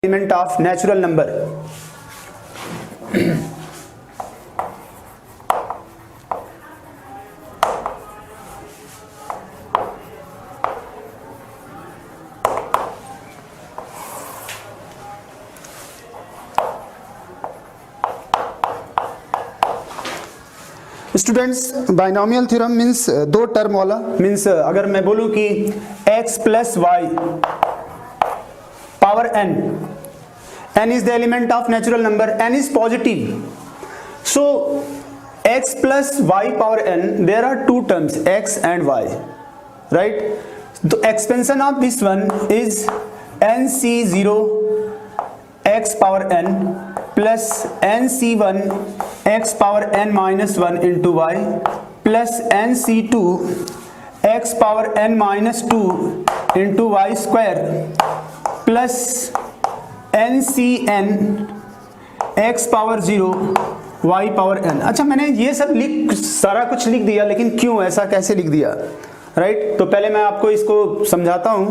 element of natural number. Students, binomial theorem means दो term वाला means अगर मैं बोलूं कि x plus Y power n is the element of natural number, n is positive, so x plus y power n, there are two terms x and y, right? The expansion of this one is nc0 x power n plus nc1 x power n minus 1 into y plus nc2 x power n minus 2 into y square plus N C N X power 0 Y power N. अच्छा, मैंने ये सब सारा कुछ लिख दिया, लेकिन क्यों ऐसा कैसे लिख दिया, राइट? तो पहले मैं आपको इसको समझाता हूं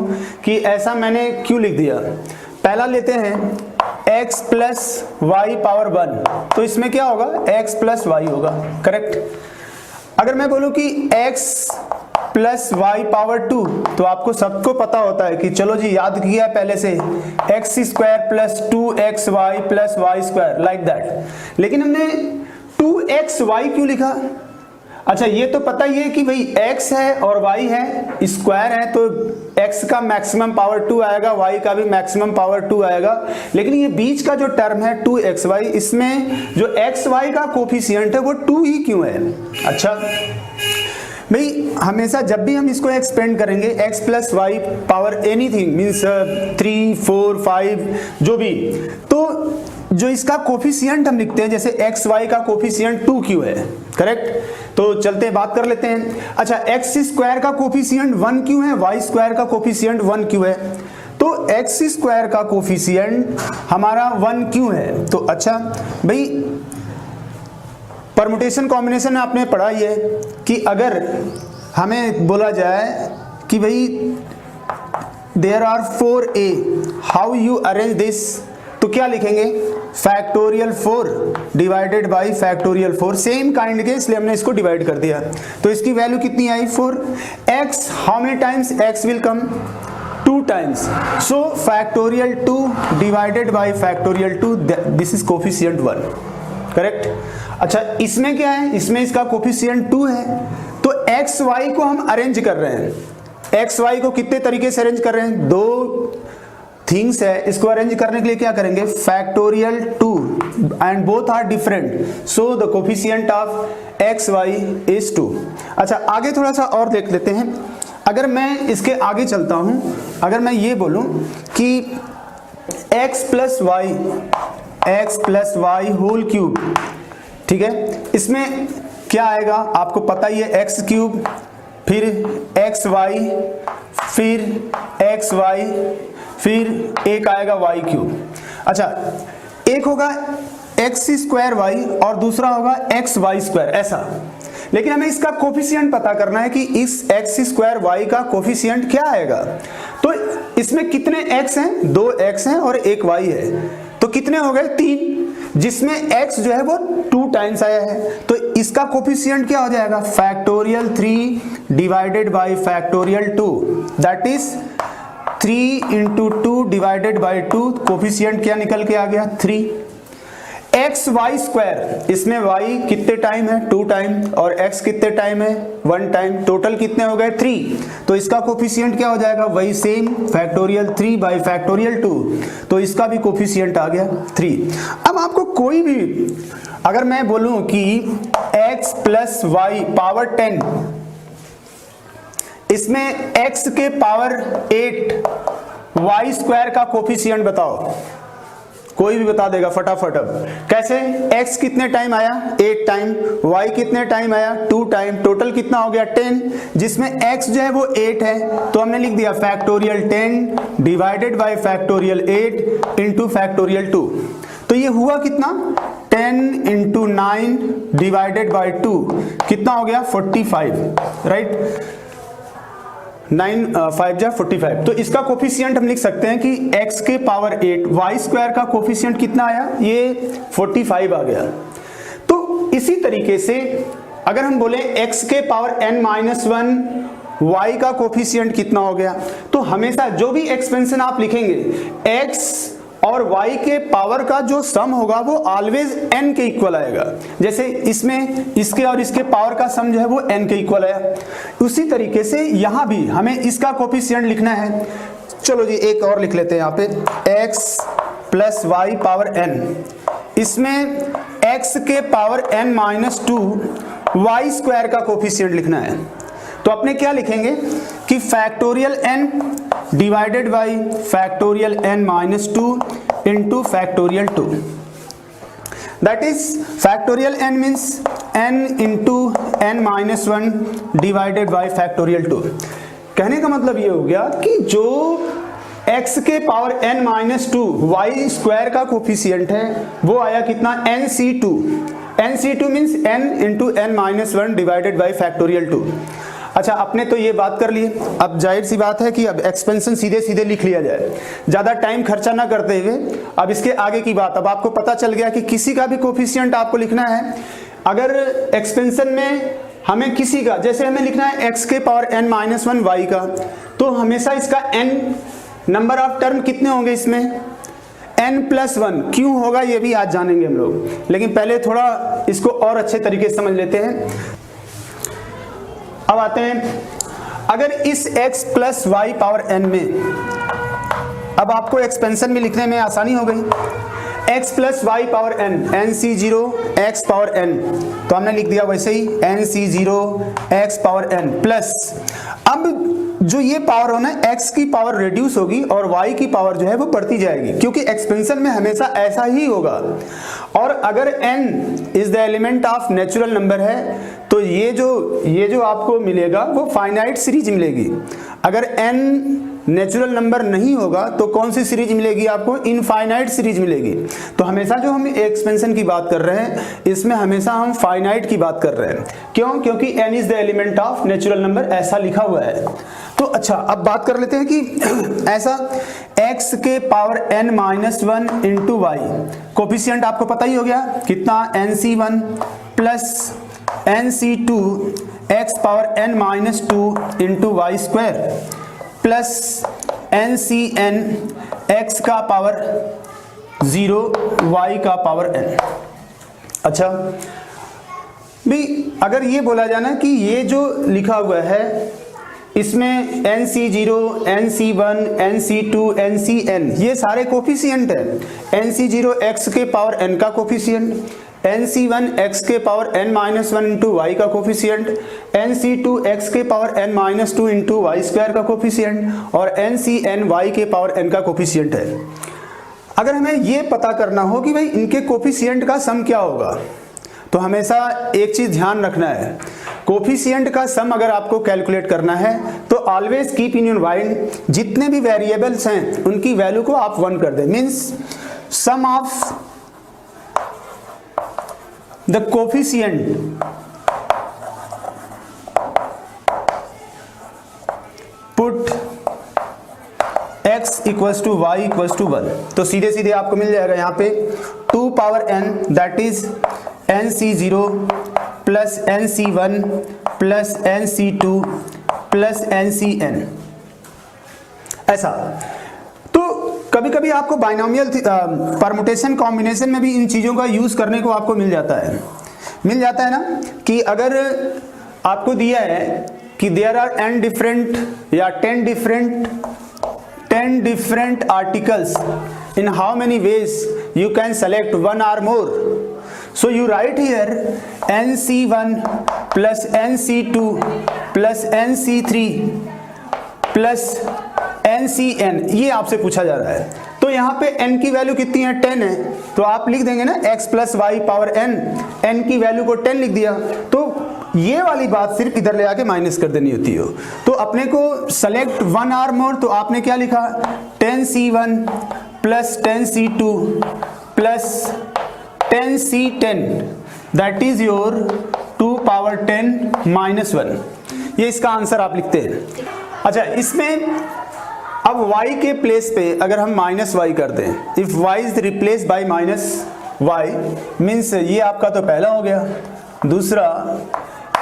कि ऐसा मैंने क्यों लिख दिया। पहला लेते हैं x प्लस वाई पावर 1, तो इसमें क्या होगा, x प्लस वाई होगा, करेक्ट? अगर मैं बोलूं कि x प्लस वाई पावर 2, तो आपको सबको पता होता है कि चलो जी याद किया पहले से X square plus 2xy plus Y square, like that. लेकिन हमने 2xy क्यों लिखा? अच्छा, ये तो पता ही है कि भाई x है और y है, स्क्वायर है, तो x का मैक्सिमम पावर 2 आएगा, y का भी मैक्सिमम पावर 2 आएगा। लेकिन ये बीच का जो टर्म है 2xy, इसमें जो xy का कोफिशिएंट है वो 2 ही क्यों है? अच्छा भाई, हमेशा जब भी हम इसको एक्सपेंड करेंगे x plus Y power anything means 3, 4, 5 जो भी, तो जो इसका कोफिशिएंट हम लिखते हैं, जैसे एक्स वाई का कोफिशिएंट 2 क्यों है, करेक्ट? तो चलते हैं बात कर लेते हैं। अच्छा, एक्स स्क्वायर का कोफिशिएंट 1 क्यों है, वाई स्क्वायर का कोफिशिएंट 1 क्यों है? तो एक्स स्क्वायर का कोफिशिएंट हमारा 1 क्यों है? तो अच्छा भाई, परमुटेशन कॉम्बिनेशन में आपने पढ़ा ही है कि अगर हमें बोला जाए कि भाई there are 4a, how you arrange this, तो क्या लिखेंगे, factorial 4 divided by factorial 4, same kind के, इसलिए हमने इसको डिवाइड कर दिया। तो इसकी वैल्यू कितनी आई, 4। x, how many times x will come, 2 times, so factorial 2 divided by factorial 2, this is coefficient 1, correct? अच्छा, इसमें क्या है, इसमें इसका कोफिशिएंट 2 है, तो एक्स वाई को हम अरेंज कर रहे हैं। एक्स वाई को कितने तरीके से अरेंज कर रहे हैं, 2 थिंग्स है, इसको अरेंज करने के लिए क्या करेंगे, factorial 2 and both are different, so the coefficient of X Y is 2। अच्छा, आगे थोड़ा सा और देख लेते हैं। अगर मैं इसके आगे चलता हूं, अगर मैं ये बोलूं कि x plus Y whole cube, ठीक है, इसमें क्या आएगा आपको पता ही है, एक्स क्यूब, फिर एक्स वाई, फिर एक्स वाई, फिर एक आएगा वाई क्यूब। अच्छा, एक होगा एक्स स्क्वायर वाई और दूसरा होगा एक्स वाई स्क्वायर, ऐसा। लेकिन हमें इसका कोफिशिएंट पता करना है कि इस एक्स स्क्वायर वाई का कोफिशिएंट क्या आएगा। तो इसमें कितने एक्स हैं, 2 एक्स हैं और एक वाई है, तो कितने हो गए, 3, जिसमें x जो है वो 2 टाइम्स आया है, तो इसका कोफिशिएंट क्या हो जाएगा, factorial 3 divided by factorial 2, that is 3 into 2 divided by 2, coefficient क्या निकल के आ गया, 3। एक्स वाई स्क्वायर, इसमें y कितने टाइम है, 2 टाइम, और x कितने टाइम है, 1 टाइम, टोटल कितने हो गए, 3, तो इसका कोफिशिएंट क्या हो जाएगा, वही सेम फैक्टोरियल 3 बाय फैक्टोरियल 2, तो इसका भी कोफिशिएंट आ गया 3। अब आपको कोई भी, अगर मैं बोलूं कि x प्लस वाई पावर 10, इसमें x के पावर 8 वाई स्क्वायर का कोफिशिएंट बताओ, कोई भी बता देगा फटाफट। अब कैसे, x कितने टाइम आया, 8 टाइम, y कितने टाइम आया, 2 टाइम, टोटल कितना हो गया, 10, जिसमें x जो है वो 8 है, तो हमने लिख दिया factorial 10 divided by factorial 8 into factorial 2। तो ये हुआ कितना, 10 इंटू 9 डिवाइडेड बाय 2, कितना हो गया, 45, राइट? 9 5 जा 45। तो इसका कोफिशिएंट हम लिख सकते हैं कि x के पावर 8 y स्क्वायर का कोफिशिएंट कितना आया, ये 45 आ गया। तो इसी तरीके से अगर हम बोले x के पावर n-1 y का कोफिशिएंट कितना हो गया, तो हमेशा जो भी एक्सपेंशन आप लिखेंगे x और y के पावर का जो सम होगा वो ऑलवेज n के इक्वल आएगा। जैसे इसमें इसके और इसके पावर का सम जो है वो n के इक्वल आया, उसी तरीके से यहाँ भी हमें इसका कोफिशिएंट लिखना है। चलो जी एक और लिख लेते हैं यहाँ पे x plus Y power n, इसमें x के पावर n-2 y स्क्वायर का कोफिशिएंट लिखना है। तो अपने क्या लिखेंगे कि factorial n divided by factorial n-2 into factorial 2, that is factorial n means n into n-1 divided by factorial 2। कहने का मतलब ये हो गया कि जो x के पावर n-2 y स्क्वायर का कोफिशिएंट है वो आया कितना, nc2। nc2 means n into n-1 divided by factorial 2। अच्छा अपने तो ये बात कर लिए, अब जाहिर सी बात है कि अब एक्सपेंशन सीधे सीधे लिख लिया जाए, ज़्यादा टाइम खर्चा ना करते हुए। अब इसके आगे की बात, अब आपको पता चल गया कि किसी का भी कोफिशिएंट आपको लिखना है। अगर एक्सपेंशन में हमें किसी का, जैसे हमें लिखना है x के पावर n-1 y का, तो हमेशा इसका n नंबर ऑफ टर्म कितने होंगे इसमें, n+1। क्यों होगा ये भी आज जानेंगे हम लोग, लेकिन पहले थोड़ा इसको और अच्छे तरीके से समझ लेते हैं। अब आते हैं, अगर इस x plus Y power n में, अब आपको एक्सपेंशन में लिखने में आसानी हो गई, x plus Y power n, nc0 x power n, तो हमने लिख दिया वैसे ही nc0 x power n plus, अब जो ये पावर हो ना x की पावर रिड्यूस होगी और y की पावर जो है वो बढ़ती जाएगी, क्योंकि एक्सपेंशन में हमेशा ऐसा ही होगा। और अगर n is the element of natural number है तो ये जो आपको मिलेगा वो फाइनाइट सीरीज मिलेगी। अगर n नेचुरल नंबर नहीं होगा तो कौन सी सीरीज मिलेगी आपको, इनफाइनाइट सीरीज मिलेगी। तो हमेशा जो हम एक्सपेंशन की बात कर रहे हैं इसमें हमेशा हम फाइनाइट की बात कर रहे हैं। क्यों, क्योंकि n is the element of natural number, ऐसा लिखा हुआ है। तो अच्छा अब बात कर लेते हैं कि ऐसा x के power n-1 into Y, coefficient आपको पता ही हो गया कितना, nc1 plus nc2 x power n-2 into y square plus ncn x का पावर 0 y का पावर n। अच्छा भी अगर ये बोला जाना कि ये जो लिखा हुआ है इसमें nc0 nc1 nc2 ncn ये सारे कोफिशिएंट है। nc0 x के पावर n का कोफिशिएंट, nc1 x के पावर n-1 इंटू वाई का कोफिशिएंट, nc2 x के power n-2 into y square का कोफिशिएंट और ncn y के पावर n का कोफिशिएंट है। अगर हमें ये पता करना हो कि भाई इनके कोफिशिएंट का सम क्या होगा, तो हमेशा एक चीज ध्यान रखना है, कोफिशिएंट का सम अगर आपको कैलकुलेट करना है तो always keep in your mind जितने भी वेरिएबल्स हैं उनकी वैल्यू को आप 1 कर दें। Means sum of the coefficient put x equals to y equals to 1, तो सीधे सीधे आपको मिल जाएगा यहाँ पे 2 power n that is nc0 plus nc1 plus nc2 plus ncn। ऐसा तो कभी कभी आपको बाइनोमियल परमुटेशन कॉम्बिनेशन में भी इन चीज़ों का यूज़ करने को आपको मिल जाता है ना, कि अगर आपको दिया है कि देयर आर n डिफरेंट या 10 different articles, in how many ways you can select one or more. So you write here nc1 plus nc2 plus nc3 plus ncn, ये आपसे पूछा जा रहा है। तो यहाँ पे n की वैल्यू कितनी है, 10 है, तो आप लिख देंगे ना x plus Y power n की वैल्यू को 10 लिख दिया। तो ये वाली बात सिर्फ इधर ले आके माइनस कर देनी होती हो। तो अपने को सेलेक्ट वन आर मोर, तो आपने क्या लिखा 10c1 plus 10c2 plus 10c10 that is your 2 power 10 minus 1। ये इसका आंसर आप लिखते हैं। अच्छा, इसमें अब y के प्लेस पे अगर हम माइनस वाई कर दें, if y is replace by minus y, means ये आपका तो पहला हो गया। दूसरा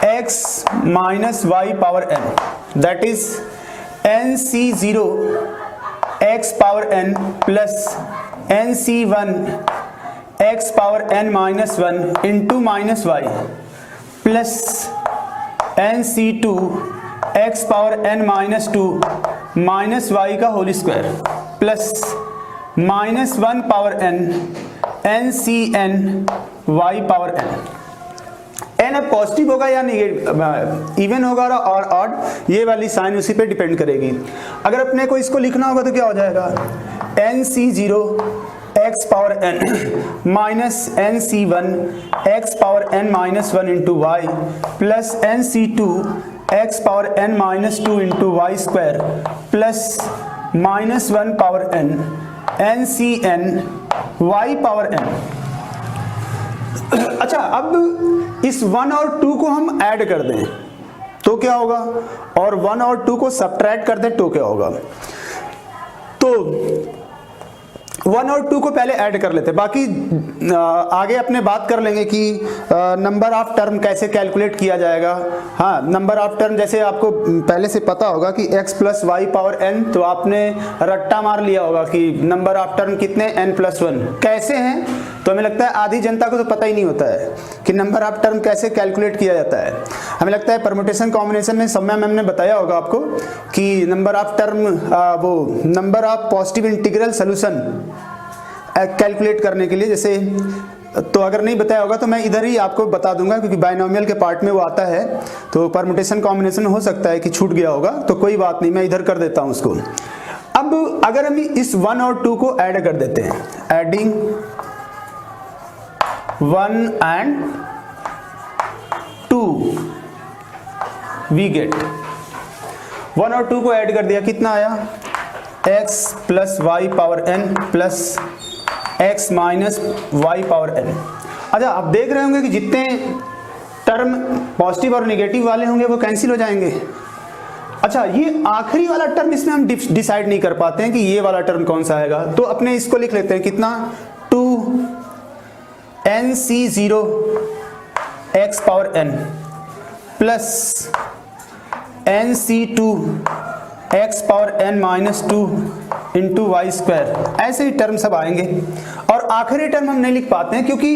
x minus y power n, that is nc0 x power n plus nc1 x power n minus 1 into minus y plus nc2 x power n minus 2 minus y का whole square plus minus 1 power n ncn y power n अब positive होगा या negative, even होगा और odd, ये वाली sign उसी पे डिपेंड करेगी। अगर अपने को इसको लिखना होगा तो क्या हो जाएगा, nc0 x power n minus nc1 x power n minus 1 into y plus nc2 x power n minus 2 into y square plus minus 1 power n ncn y power n। अच्छा, अब इस 1 और 2 को हम ऐड कर दें तो क्या होगा, और 1 और 2 को सब्ट्रैक्ट कर दें तो क्या होगा। तो 1 और 2 को पहले ऐड कर लेते हैं, बाकी आगे अपने बात कर लेंगे कि नंबर ऑफ टर्म कैसे कैलकुलेट किया जाएगा। हाँ, नंबर ऑफ टर्म जैसे आपको पहले से पता होगा कि x plus Y power n, तो आपने रट्टा मार लिया होगा कि नंबर ऑफ टर्म कितने n+1 कैसे हैं। तो हमें लगता है आधी जनता को तो पता ही नहीं होता है कि नंबर ऑफ टर्म कैसे कैलकुलेट किया जाता है। हमें लगता है परम्यूटेशन कॉम्बिनेशन में समय मैम ने बताया होगा आपको कि नंबर ऑफ टर्म वो number of positive integral solution calculate करने के लिए, जैसे तो अगर नहीं बताया होगा तो मैं इधर ही आपको बता दूंगा क्योंकि बायनोमियल के पार्ट में वो आता है। तो परम्यूटेशन कॉम्बिनेशन हो सकता है कि छूट गया होगा, तो कोई बात नहीं, मैं इधर कर देता हूं उसको। अब अगर हम इस 1 और 2 को ऐड कर देते हैं, एडिंग 1 and 2 वी गेट 1 और 2 को ऐड कर दिया, कितना आया, x plus Y power n plus x minus y power n। अच्छा, आप देख रहे होंगे कि जितने टर्म पॉजिटिव और नेगेटिव वाले होंगे वो कैंसिल हो जाएंगे। अच्छा, ये आखिरी वाला टर्म इसमें हम डिसाइड नहीं कर पाते हैं कि ये वाला टर्म कौन सा आएगा, तो अपने इसको लिख लेते हैं, कितना, 2 nc0 x power n plus nc2 x power n minus 2 into y square. ऐसे ही टर्म सब आएंगे और आखिरी टर्म हम नहीं लिख पाते हैं क्योंकि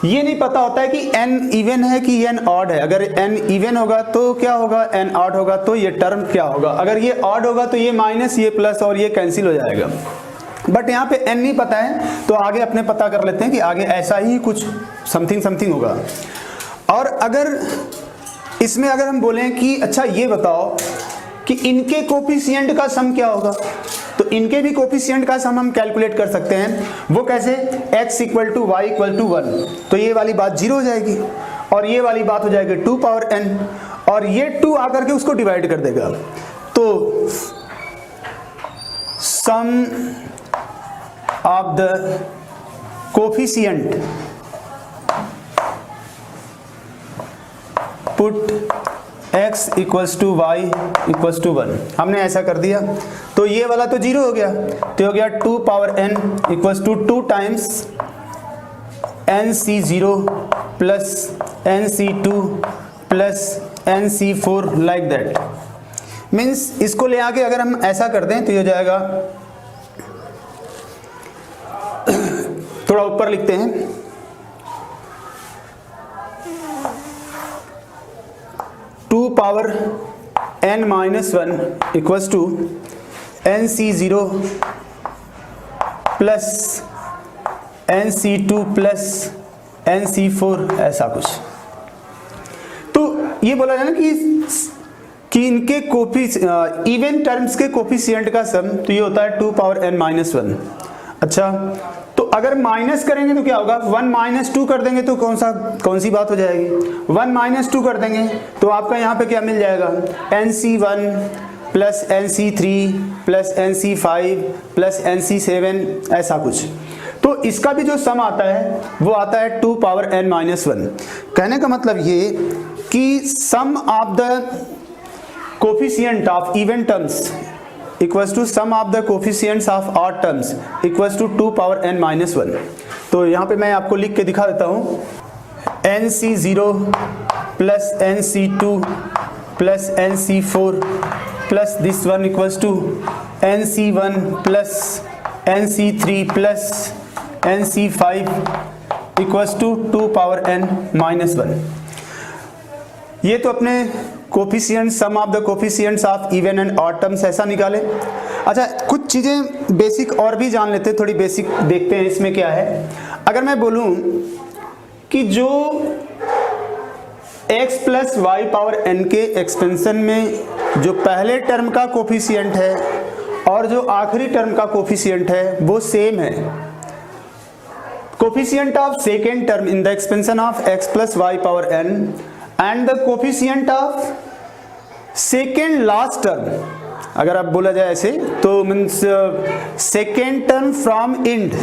ये नहीं पता होता है कि n इवन है कि n ऑड है। अगर n इवन होगा तो क्या होगा, n ऑड होगा तो ये टर्म क्या होगा, अगर ये ऑड होगा तो ये माइनस, ये प्लस और ये कैंसिल हो जाएगा। बट यहाँ पे n नहीं पता है तो आगे अपने पता कर लेते हैं कि आगे ऐसा ही कुछ समथिंग होगा। और अगर इसमें अगर हम बोलें कि अच्छा ये बताओ कि इनके कोफिशिएंट का सम क्या होगा, तो इनके भी कोफिशिएंट का सम हम कैलकुलेट कर सकते हैं। वो कैसे, x equal to y equal to 1, तो ये वाली बात 0 हो जाएगी और ये वाली बात हो जाएगी 2 पावर n और ये 2 आकर के उसको डिवाइड कर देगा। तो sum of the coefficient put x equals to y equals to 1, हमने ऐसा कर दिया तो ये वाला तो 0 हो गया, तो हो गया 2 power n equals to 2 times nc0 plus nc2 plus nc4 like that. Means इसको ले आके अगर हम ऐसा कर दें तो ये हो जाएगा, थोड़ा ऊपर लिखते हैं, 2 power n minus 1 equals to nc0 plus nc2 plus nc4, ऐसा कुछ। तो ये बोला जाए ना कि इनके इवन टर्म्स के कोफिशिएंट का सम, तो ये होता है 2 पावर n माइनस 1। अच्छा, तो अगर माइनस करेंगे तो क्या होगा, 1 माइनस 2 कर देंगे तो कौन सी बात हो जाएगी, 1 माइनस 2 कर देंगे तो आपका यहाँ पे क्या मिल जाएगा, nc1 plus nc3 plus nc5 plus nc7, ऐसा कुछ। तो इसका भी जो सम आता है वो आता है 2 पावर n माइनस 1। कहने का मतलब ये कि sum of the coefficient of even terms equals to sum of the coefficients of odd terms equals to 2 power n minus 1। तो यहाँ पे मैं आपको लिख के दिखा देता हूँ, nc0 plus nc2 plus nc4 plus this one equals to nc1 plus nc3 plus nc5 equals to 2 power n minus 1। ये तो अपने coefficient, sum of the coefficients of even and odd terms ऐसा निकाले। अच्छा, कुछ चीज़ें बेसिक और भी जान लेते हैं, थोड़ी बेसिक देखते हैं इसमें क्या है। अगर मैं बोलूं कि जो x plus Y power n के एक्सपेंशन में जो पहले टर्म का कोफिशिएंट है और जो आखिरी टर्म का कोफिशिएंट है वो सेम है। Coefficient of second term in the expansion of x plus Y power n and the coefficient of second last term, अगर आप बोला जाए ऐसे तो means second term from end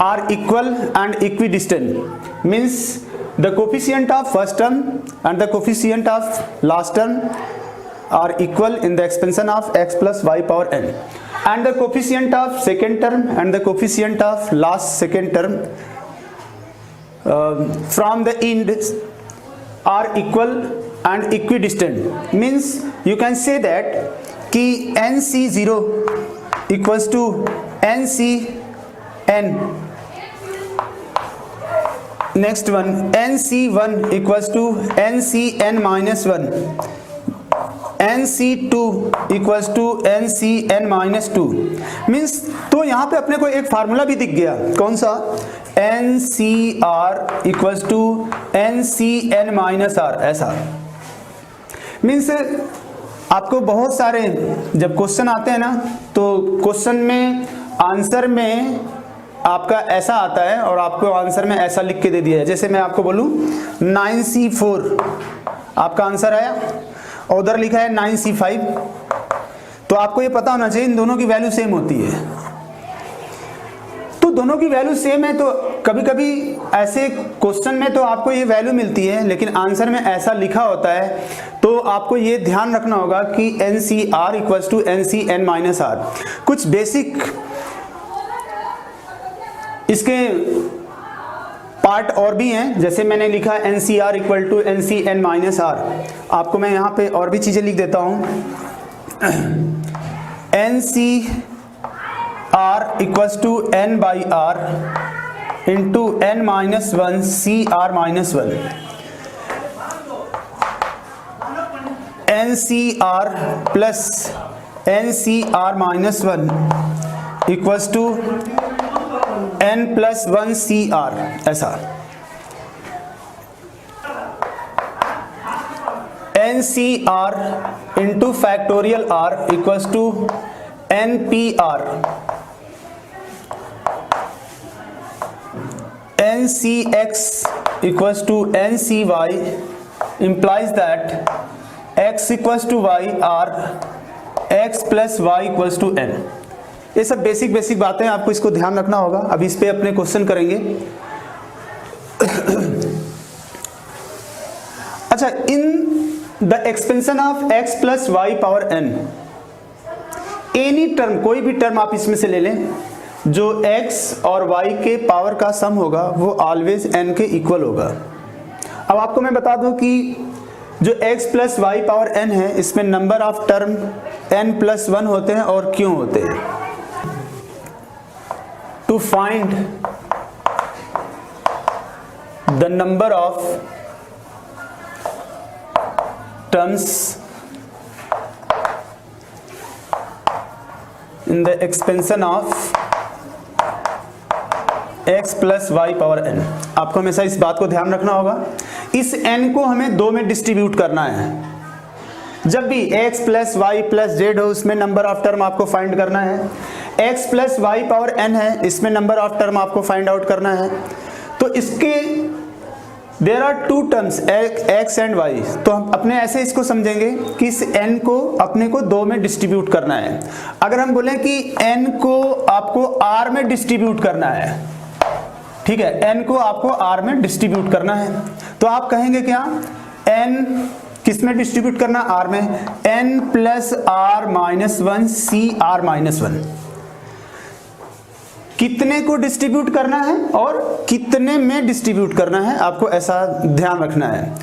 are equal and equidistant, means the coefficient of first term and the coefficient of last term are equal in the expansion of x plus Y power n and the coefficient of second term and the coefficient of last second term from the end are equal and equidistant, means you can say that कि nc0 equals to ncn, next one nc1 equals to ncn minus 1, nc2 equals to ncn minus 2, means तो यहाँ पे अपने को एक formula भी दिख गया, कौन सा, NCR equals to NCN minus R, ऐसा मीन्स आपको बहुत सारे जब क्वेश्चन आते हैं ना तो क्वेश्चन में आंसर में आपका ऐसा आता है और आपको आंसर में ऐसा लिख के दे दिया है। जैसे मैं आपको बोलूं 9C4 आपका आंसर आया और उधर लिखा है 9C5, तो आपको ये पता होना चाहिए इन दोनों की वैल्यू सेम होती है। तो दोनों की वैल्यू सेम है तो कभी कभी ऐसे क्वेश्चन में तो आपको ये वैल्यू मिलती है लेकिन आंसर में ऐसा लिखा होता है, तो आपको ये ध्यान रखना होगा कि NCR equals to NCN minus R। कुछ बेसिक इसके पार्ट और भी हैं, जैसे मैंने लिखा NCR equal to NCN minus R, आपको मैं यहाँ पे और भी चीज़ें लिख देता हूँ। NCR equals to N by R into N minus 1 CR minus 1, NCR plus NCR minus 1 equals to N plus 1 CR, ऐसा NCR into factorial R equals to NPR, NCX equals to NCY implies that X equals to Y or X plus Y equals to N। ये सब basic बातें आपको इसको ध्यान रखना होगा। अब इस पे अपने क्वेश्चन करेंगे। अच्छा, in the expansion of x plus Y power n, any term, कोई भी टर्म आप इसमें से ले लें, जो x और y के पावर का सम होगा वो ऑलवेज n के इक्वल होगा। अब आपको मैं बता दूं कि जो x plus Y power n है इसमें number of term n plus 1 होते हैं और क्यों होते हैं। To find the number of terms in the expansion of x plus Y power n, आपको हमेशा इस बात को ध्यान रखना होगा। इस n को हमें 2 में डिस्ट्रीब्यूट करना है। जब भी x plus y plus z हो उसमें नंबर ऑफ टर्म आपको फाइंड करना है। x plus Y power n है, इसमें नंबर ऑफ टर्म आपको फाइंड आउट करना है। तो इसके there are 2 terms x and y, तो हम अपने ऐसे इसको समझेंगे कि इस n को अपने को 2 में डिस्ट्रीब्यूट करना है। अगर हम बोलें कि n को आपको r में डिस्ट्रीब्यूट करना है, ठीक है, n को आपको r में डिस्ट्रीब्यूट करना है, तो आप कहेंगे क्या, n किस में डिस्ट्रीब्यूट करना, आर में, n plus r minus one c r minus one. कितने को डिस्ट्रीब्यूट करना है और कितने में डिस्ट्रीब्यूट करना है, आपको ऐसा ध्यान रखना है।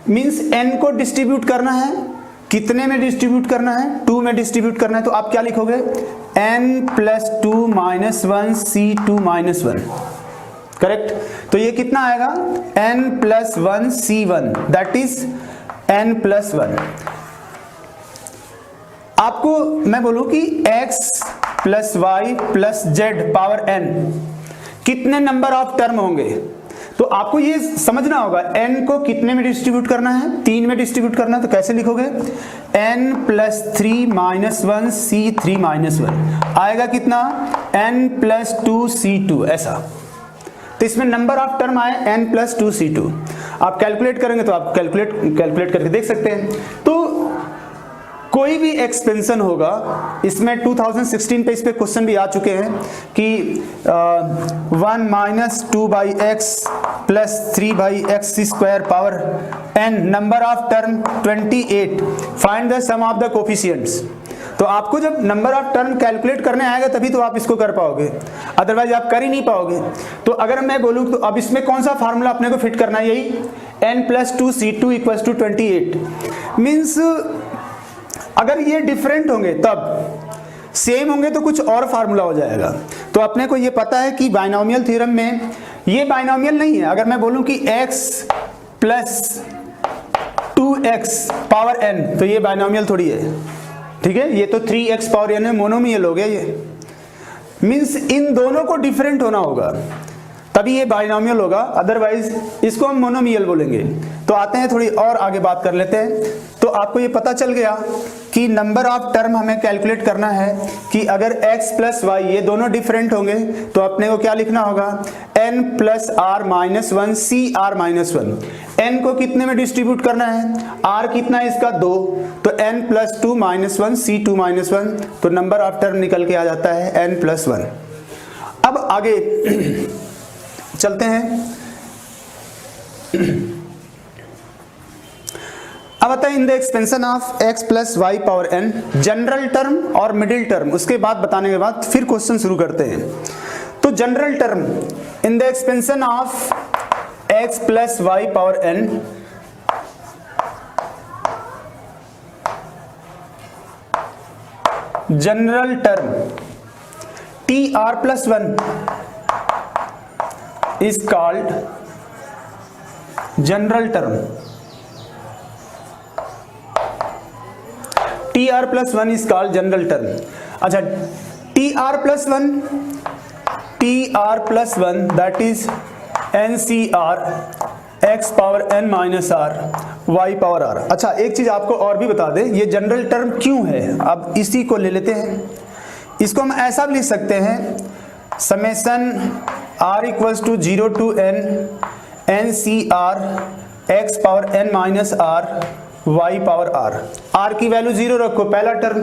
मींस n को डिस्ट्रीब्यूट करना है, कितने में डिस्ट्रीब्यूट करना है, 2 में डिस्ट्रीब्यूट करना है, तो आप क्या लिखोगे, n plus 2 minus one c 2 minus one, correct. तो ये कितना आएगा, n plus one c one, that is n plus one. आपको मैं बोलूं कि x plus y plus z power n कितने नंबर ऑफ टर्म होंगे, तो आपको ये समझना होगा n को कितने में डिस्ट्रीब्यूट करना है, 3 में डिस्ट्रीब्यूट करना है। तो कैसे लिखोगे, n प्लस 3 माइनस वन सी 3 माइनस वन, आएगा कितना, n प्लस 2 c2, ऐसा। तो इसमें नंबर ऑफ टर्म आए n प्लस 2 c2। आप कैलकुलेट करेंगे तो आप कैलकुलेट करके देख सकते हैं। तो कोई भी एक्सपेंशन होगा, इसमें 2016 पे इस पे क्वेश्चन भी आ चुके हैं कि 1 minus 2 by x plus 3 by x square power n, number of term 28, find the sum of the coefficients. तो आपको जब नंबर ऑफ टर्म कैलकुलेट करने आएगा तभी तो आप इसको कर पाओगे, अदरवाइज आप कर ही नहीं पाओगे। तो अगर मैं बोलूं तो अब इसमें कौन सा फार्मूला अपने को फिट करना है, यही n plus 2 c2 equals to 28। Means अगर ये डिफरेंट होंगे तब, सेम होंगे तो कुछ और फार्मूला हो जाएगा। तो अपने को ये पता है कि बाइनोमियल थ्योरम में ये बाइनोमियल नहीं है। अगर मैं बोलूं कि x plus 2x power n, तो ये बाइनोमियल थोड़ी है, ठीक है। ये तो 3x पावर n है, मोनोमियल हो गया ये। मीन्स इन दोनों को डिफरेंट होना होगा तभी ये बाइनोमियल होगा, अदरवाइज इसको हम मोनोमियल बोलेंगे। तो आते हैं थोड़ी और आगे बात कर लेते हैं। तो आपको ये पता चल गया कि नंबर ऑफ टर्म हमें कैलकुलेट करना है कि अगर x प्लस वाई ये दोनों डिफरेंट होंगे तो अपने को क्या लिखना होगा, n plus r minus one c r minus one. n को कितने में डिस्ट्रीब्यूट करना है, r कितना है इसका 2, तो n plus 2 minus one c 2 minus one, तो नंबर ऑफ टर्म निकल के आ जाता है n प्लस 1। अब आगे चलते हैं। अब आता है in the expansion of x plus Y power n, general term और मिडिल टर्म, उसके बाद बताने के बाद फिर क्वेश्चन शुरू करते हैं। तो general term in the expansion of x plus Y power n, general term tr plus 1 is called general term, tr plus 1 is called general term. अच्छा, tr plus 1 that is ncr x power n minus r y power r। अच्छा, एक चीज आपको और भी बता दें, ये जनरल टर्म क्यों है, अब इसी को ले लेते हैं। इसको हम ऐसा भी लिख सकते हैं, summation r equals to 0 to n ncr x power n minus r y power r की वैल्यू 0 रखो पहला टर्म,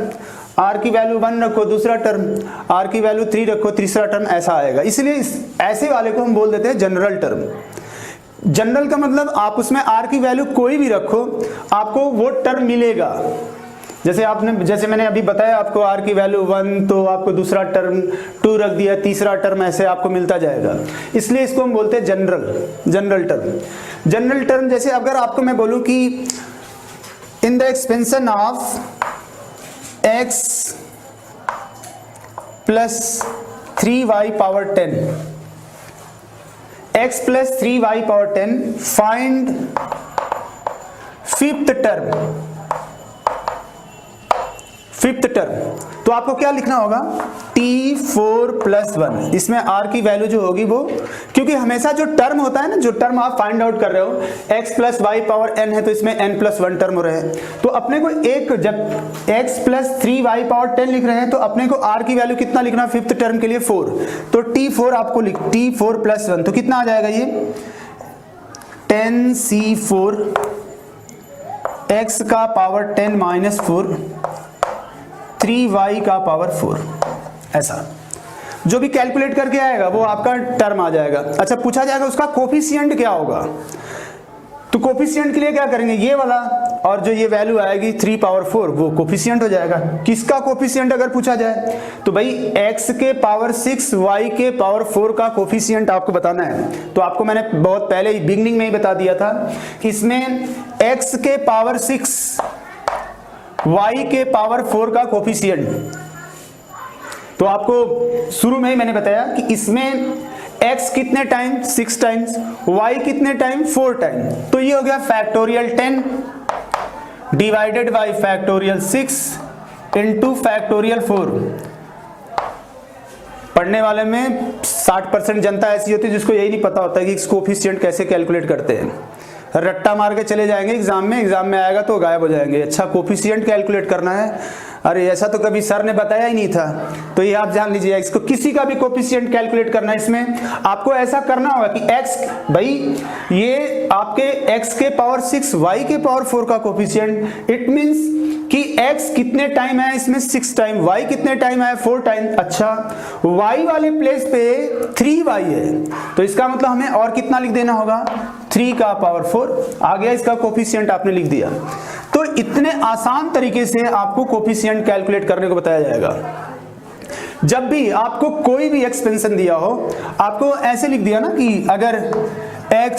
r की वैल्यू 1 रखो दूसरा टर्म, r की वैल्यू 3 रखो तीसरा टर्म, ऐसा आएगा। इसलिए ऐसे वाले को हम बोल देते हैं जनरल टर्म। जनरल का मतलब आप उसमें r की वैल्यू कोई भी रखो आपको वो टर्म मिलेगा। जैसे मैंने अभी बताया आपको r की वैल्यू 1, तो आपको दूसरा टर्म 2 रख दिया, तीसरा टर्म, ऐसे आपको मिलता जाएगा। इसलिए इसको हम बोलते हैं जनरल टर्म। जनरल टर्म जैसे अगर आपको मैं बोलूं कि इन the expansion of x plus 3y power 10, x plus 3y power 10, find fifth term. तो आपको क्या लिखना होगा, t4 प्लस 1, इसमें r की वैल्यू जो होगी वो, क्योंकि हमेशा जो टर्म होता है ना, जो टर्म आप फाइंड आउट कर रहे हो, x plus Y power n है तो इसमें n प्लस 1 टर्म हो रहे हैं। तो अपने को एक, जब x प्लस 3y पावर 10 लिख रहे हैं तो अपने को r की वैल्यू कितना लिखना, फिफ्थ टर्म के लिए 4, तो t4 आपको t4 प्लस 1, तो कितना आ जाएगा ये 10c4 x का पावर 10 माइनस 4 3y का पावर 4, ऐसा जो भी कैलकुलेट करके आएगा वो आपका टर्म आ जाएगा। अच्छा, पूछा जाएगा उसका कोफिशिएंट क्या होगा, तो कोफिशिएंट के लिए क्या करेंगे, ये वाला और जो ये वैल्यू आएगी 3 पावर 4 वो कोफिशिएंट हो जाएगा। किसका कोफिशिएंट अगर पूछा जाए तो भाई x के पावर 6 y के पावर 4 का कोफिशिएंट आपको बताना है। तो आपको मैंने बहुत पहले ही बिगनिंग में ही बता दिया था, इसमें x के पावर 6 y के पावर 4 का कोफिशिएंट, तो आपको शुरू में ही मैंने बताया कि इसमें x कितने टाइम 6 टाइम्स, y कितने टाइम 4 टाइम, तो ये हो गया factorial 10 divided by factorial 6 into factorial 4। पढ़ने वाले में 60% जनता ऐसी होती है जिसको यही नहीं पता होता है कि कोफिशिएंट कैसे कैलकुलेट करते हैं, रट्टा मार के चले जाएंगे एग्जाम में आएगा तो गायब हो जाएंगे। अच्छा कोफिशिएंट कैलकुलेट करना है, अरे ऐसा तो कभी सर ने बताया ही नहीं था। तो ये आप जान लीजिए, इसको किसी का भी कोफिशिएंट कैलकुलेट करना है, इसमें आपको ऐसा करना होगा कि x, भाई ये आपके x के पावर 6 y के पावर 4 का कोफिशिएंट, इट मींस कि x कितने टाइम है इसमें 6 टाइम, y कितने टाइम है 4 टाइम। अच्छा y वाले प्लेस पे 3y है, तो इसका मतलब हमें और कितना लिख देना होगा 3 का पावर 4 आ गया, इसका कोफिशिएंट आपने लिख दिया। तो इतने आसान तरीके से आपको कोफिशिएंट कैलकुलेट करने को बताया जाएगा। जब भी आपको कोई भी एक्सपेंशन दिया हो, आपको ऐसे लिख दिया ना कि अगर x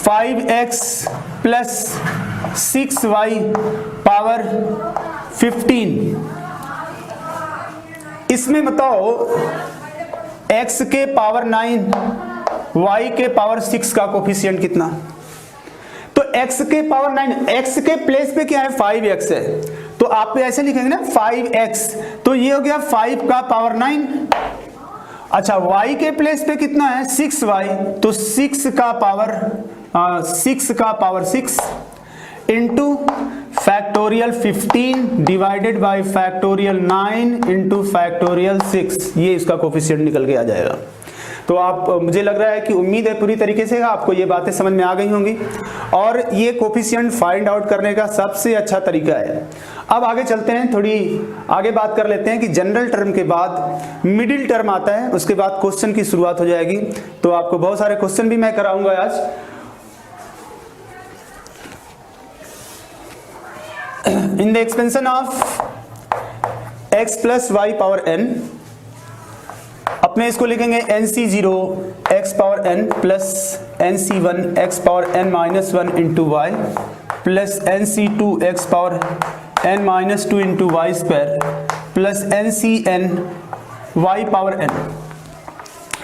5x plus 6y power 15, इसमें बताओ x के पावर 9 y के पावर 6 का कोफिशिएंट कितना। तो x के पावर 9, x के प्लेस पे क्या है 5x है, तो आप ऐसे लिखेंगे ना 5x, तो ये हो गया 5 का पावर 9। अच्छा y के प्लेस पे कितना है 6y, तो 6 का power 6 into factorial 15 divided by factorial 9 into factorial 6, ये इसका कोफिशिएंट निकल के आ जाएगा। तो आप, मुझे लग रहा है कि उम्मीद है पूरी तरीके से आपको ये बातें समझ में आ गई होंगी, और ये कोफिशिएंट फाइंड आउट करने का सबसे अच्छा तरीका है। अब आगे चलते हैं, थोड़ी आगे बात कर लेते हैं कि जनरल टर्म के बाद मिडिल टर्म आता है, उसके बाद क्वेश्चन की शुरुआत हो जाएगी। तो आपको बहुत सारे क्वेश्चन भी मैं कराऊंगा आज। In the expansion of x plus Y power n, अपने इसको लिखेंगे nc0 x power n plus nc1 x power n minus 1 into y plus nc2 x power n minus 2 into y square plus ncn y power n।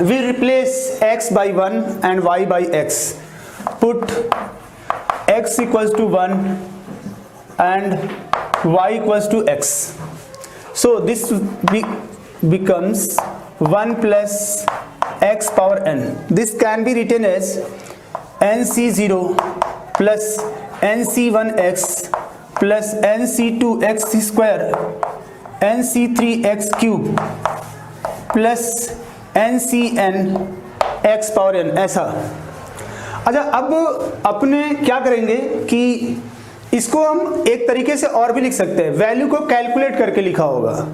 We replace x by 1 and y by x. Put x equals to 1 and y equals to x. So this becomes 1 plus x power n. This can be written as nc0 plus nc1x plus nc2x square nc3x cube plus ncn x power n, ऐसा। अच्छा अब अपने क्या करेंगे कि इसको हम एक तरीके से और भी लिख सकते हैं, वैल्यू को कैलकुलेट करके लिखा होगा।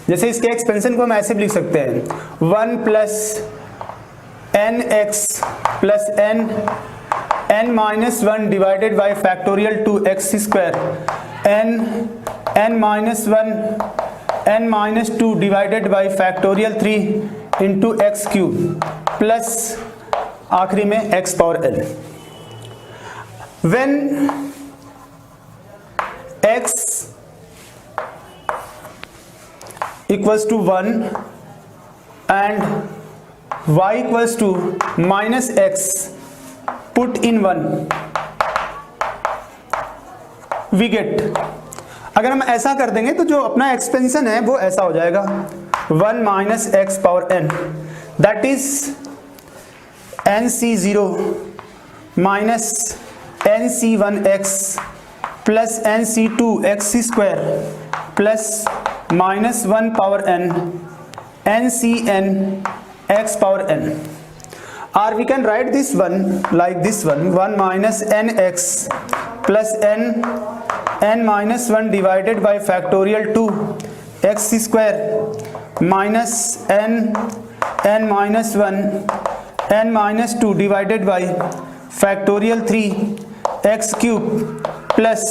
जैसे इसके एक्सपेंशन को हम ऐसे भी लिख सकते हैं 1 plus n x plus n minus 1 divided by factorial 2x square n minus 1 n minus 2 divided by factorial 3 into x cube plus आखिरी में x power n। When x equals to 1 and y equals to minus x, put in 1, we get, अगर हम ऐसा कर देंगे तो जो अपना एक्सपेंशन है वो ऐसा हो जाएगा 1 minus x power n, that is nc0 minus nc1x plus nc2x square plus minus 1 power n ncn x power n, or we can write this one like this one 1 minus nx plus n minus 1 divided by factorial 2 x square minus n minus 1 n minus 2 divided by factorial 3 x cube plus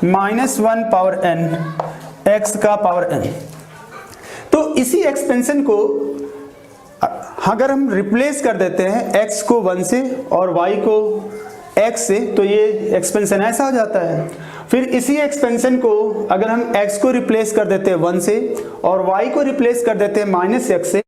-1 power n x का power n। तो इसी expansion को अगर हम replace कर देते हैं x को 1 से और y को x से, तो ये एक्सपेंशन ऐसा हो जाता है। फिर इसी एक्सपेंशन को अगर हम x को रिप्लेस कर देते हैं 1 से और y को रिप्लेस कर देते हैं -x से,